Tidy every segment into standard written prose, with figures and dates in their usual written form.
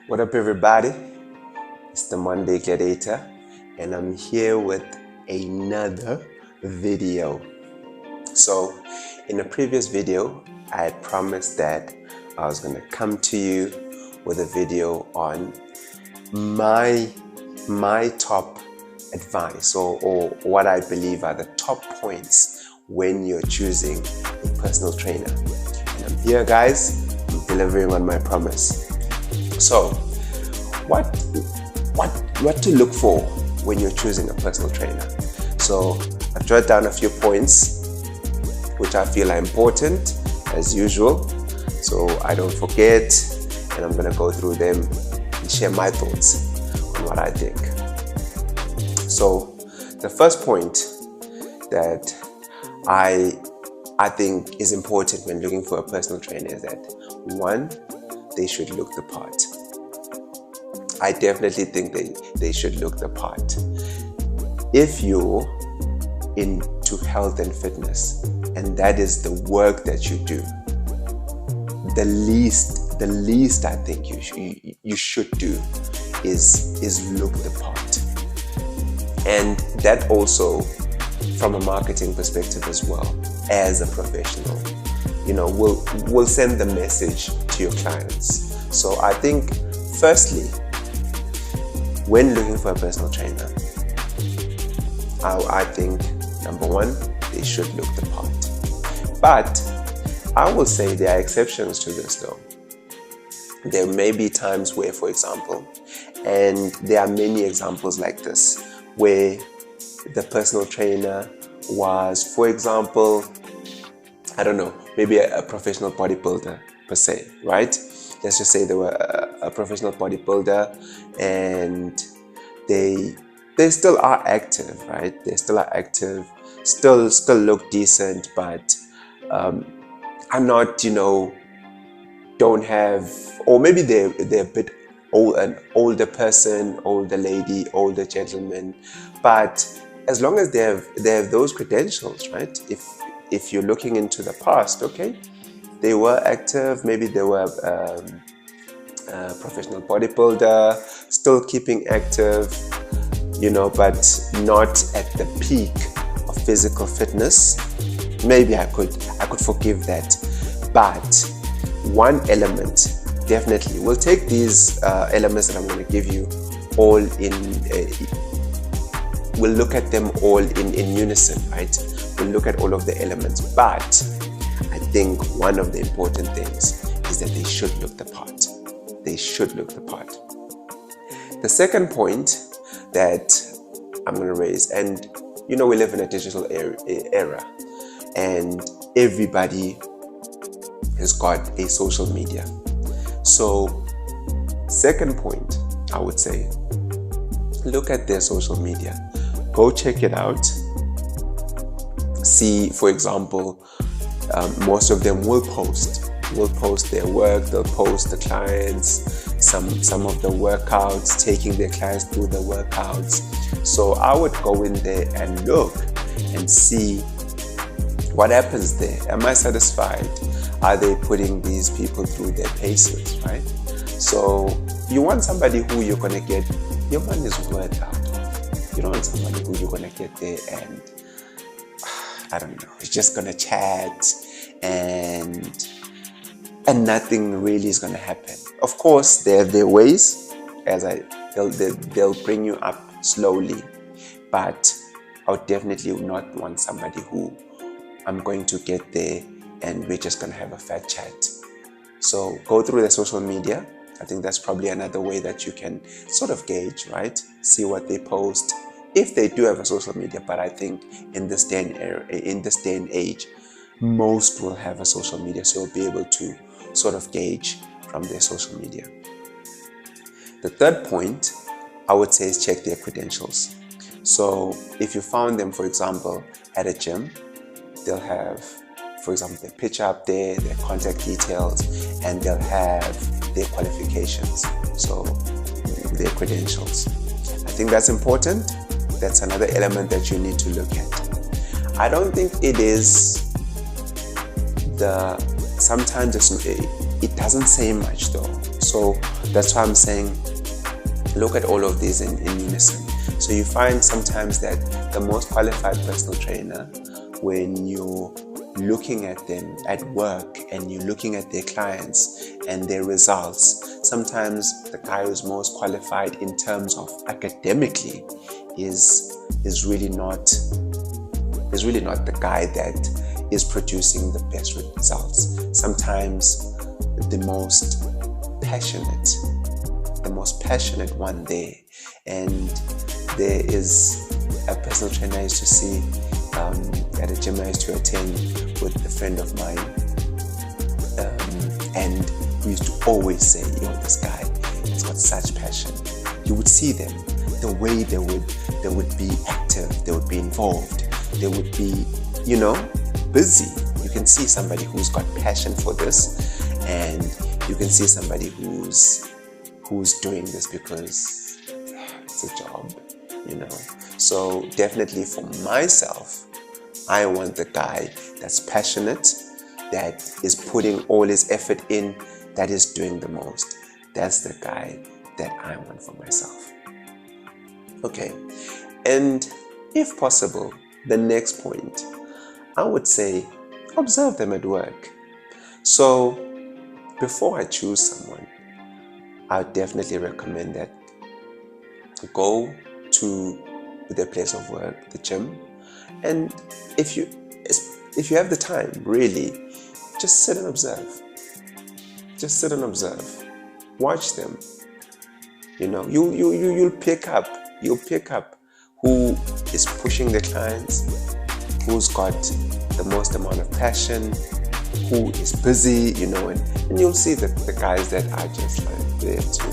What up, everybody? It's the Monday Gladiator, and I'm here with another video. So, in a previous video, I had promised that I was going to come to you with a video on my top advice or what I believe are the top points when you're choosing a personal trainer. And I'm here, guys. I'm delivering on my promise. So, what to look for when you're choosing a personal trainer? So, I've jotted down a few points which I feel are important, as usual, so I don't forget, and I'm going to go through them and share my thoughts on what I think. So, the first point that I think is important when looking for a personal trainer is that, one, they should look the part. I definitely think they should look the part. If you're into health and fitness, and that is the work that you do, the least I think you should do is look the part. And that also from a marketing perspective as well, as a professional, will send the message to your clients. So I think, firstly, when looking for a personal trainer, I think, number one, they should look the part. But I will say there are exceptions to this though. There may be times where, for example, and there are many examples like this, where the personal trainer was, for example, I don't know, maybe a professional bodybuilder per se, right? Let's just say they were a professional bodybuilder and they still are active, right? They still are active, still look decent, but are not, don't have, or maybe they're a bit old, an older person, older lady, older gentleman, but as long as they have those credentials, right? If you're looking into the past, okay, they were active, maybe they were a professional bodybuilder, still keeping active, but not at the peak of physical fitness. Maybe I could forgive that. But one element, definitely, we'll take these elements that I'm going to give you all we'll look at them all in unison, right? We'll look at all of the elements, but I think one of the important things is that they should look the part. They should look the part. The second point that I'm going to raise, and we live in a digital era, and everybody has got a social media. So, second point, I would say, look at their social media. Go check it out. See, for example, most of them will post their work, they'll post the clients, some of the workouts, taking their clients through the workouts. So I would go in there and look and see what happens there. Am I satisfied? Are they putting these people through their paces, right? So you want somebody who you're going to get your money's worth out of. You don't want somebody who you're going to get there and, I don't know, it's just going to chat and nothing really is going to happen. Of course, there are their ways, they'll bring you up slowly, but I would definitely not want somebody who I'm going to get there and we're just going to have a fat chat. So go through the social media. I think that's probably another way that you can sort of gauge, right? See what they post, if they do have a social media. But I think in this day and age, most will have a social media, so you'll be able to sort of gauge from their social media. The third point I would say is check their credentials. So if you found them, for example, at a gym, they'll have, for example, their picture up there, their contact details, and they'll have their qualifications, so their credentials. I think that's important. That's another element that you need to look at. I don't think it is sometimes it doesn't say much though. So that's why I'm saying look at all of these in unison. So you find sometimes that the most qualified personal trainer, when you're looking at them at work and you're looking at their clients and their results, sometimes the guy who's most qualified in terms of academically is really not the guy that is producing the best results. Sometimes the most passionate one there. And there is a personal trainer I used to see at a gym I used to attend with a friend of mine, and we used to always say, this guy has got such passion. You would see them, the way they would be active, they would be involved, they would be, busy. You can see somebody who's got passion for this, and you can see somebody who's doing this because it's a job, So definitely for myself, I want the guy that's passionate, that is putting all his effort in, that is doing the most. That's the guy that I want for myself. Okay, and if possible, the next point, I would say observe them at work. So before I choose someone, I would definitely recommend that go to their place of work, the gym, and if you have the time, really, just sit and observe. Just sit and observe. Watch them. You'll pick up who is pushing the clients, who's got the most amount of passion, who is busy, and you'll see the guys that are just like there to,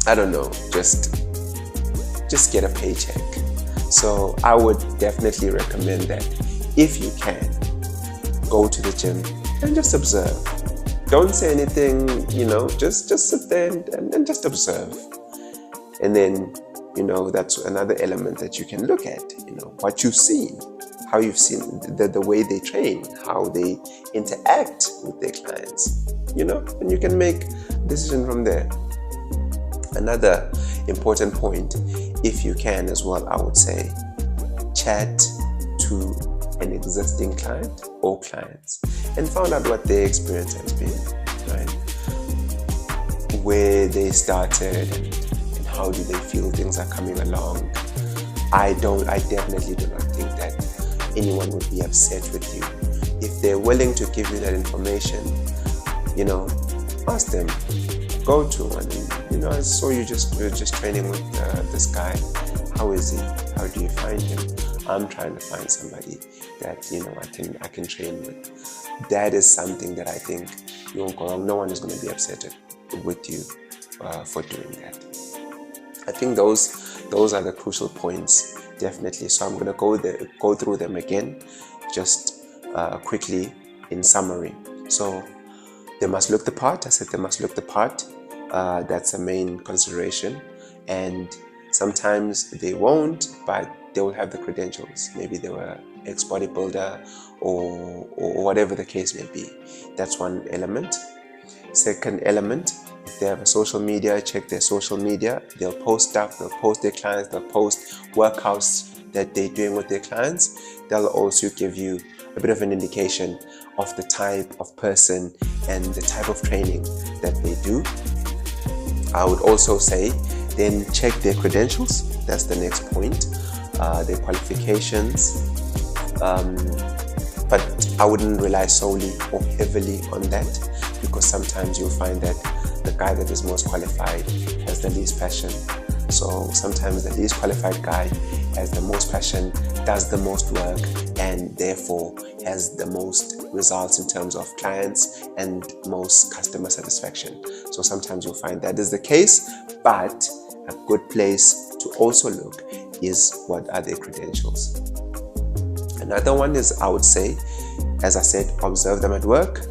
I don't know, just get a paycheck. So I would definitely recommend that if you can, go to the gym and just observe. Don't say anything, just sit there and just observe. And then, that's another element that you can look at, what you've seen, how you've seen the way they train, how they interact with their clients, and you can make a decision from there. Another important point, if you can as well, I would say, chat to an existing client or clients and find out what their experience has been, right? Where they started and how do they feel things are coming along. I definitely do not think that anyone would be upset with you. If they're willing to give you that information, ask them. Go to one. I saw you're just training with this guy. How is he? How do you find him? I'm trying to find somebody that I can train with. That is something that I think you won't go wrong. No one is going to be upset with you for doing that. I think those are the crucial points, definitely. So I'm going to go through them again, just quickly in summary. So they must look the part. I said they must look the part. That's a main consideration. And sometimes they won't, but they will have the credentials. Maybe they were ex-bodybuilder or whatever the case may be. That's one element. Second element, if they have a social media, check their social media. They'll post stuff, they'll post their clients, they'll post workouts that they're doing with their clients. They'll also give you a bit of an indication of the type of person and the type of training that they do. I would also say then check their credentials. That's the next point. Their qualifications. But I wouldn't rely solely or heavily on that, because sometimes you'll find that the guy that is most qualified has the least passion. So sometimes the least qualified guy has the most passion, does the most work, and therefore has the most results in terms of clients and most customer satisfaction. So sometimes you'll find that is the case, but a good place to also look is what are their credentials. Another one is, I would say, as I said, observe them at work.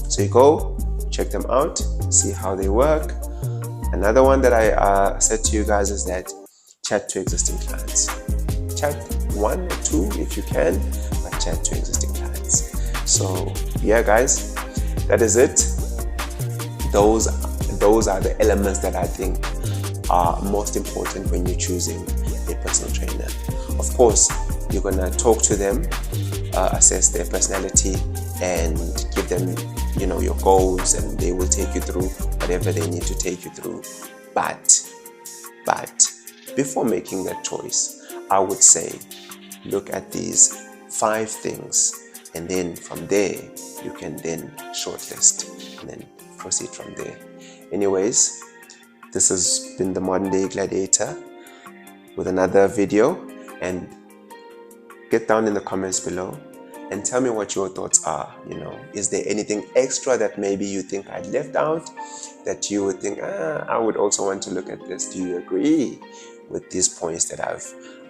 So you go, check them out, see how they work. Another one that I said to you guys is that chat to existing clients. Chat 1 or 2 if you can, but chat to existing clients. So yeah guys, that is it. Those are the elements that I think are most important when you're choosing a personal trainer. Of course, you're gonna talk to them, assess their personality, and give them, your goals, and they will take you through whatever they need to take you through. But before making that choice, I would say look at these 5 things, and then from there you can then shortlist and then proceed from there. Anyways, this has been the Modern Day Gladiator with another video, and get down in the comments below and tell me what your thoughts are. Is there anything extra that maybe you think I left out, that you would think, I would also want to look at this? Do you agree with these points that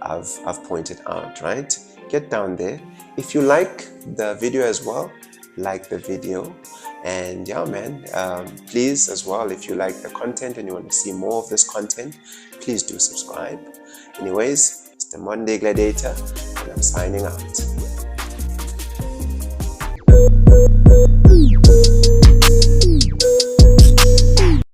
I've pointed out, right? Get down there. If you like the video as well, like the video. And yeah man, please as well, if you like the content and you want to see more of this content, please do subscribe. Anyways, it's the Modern Day Gladiator, and I'm signing out.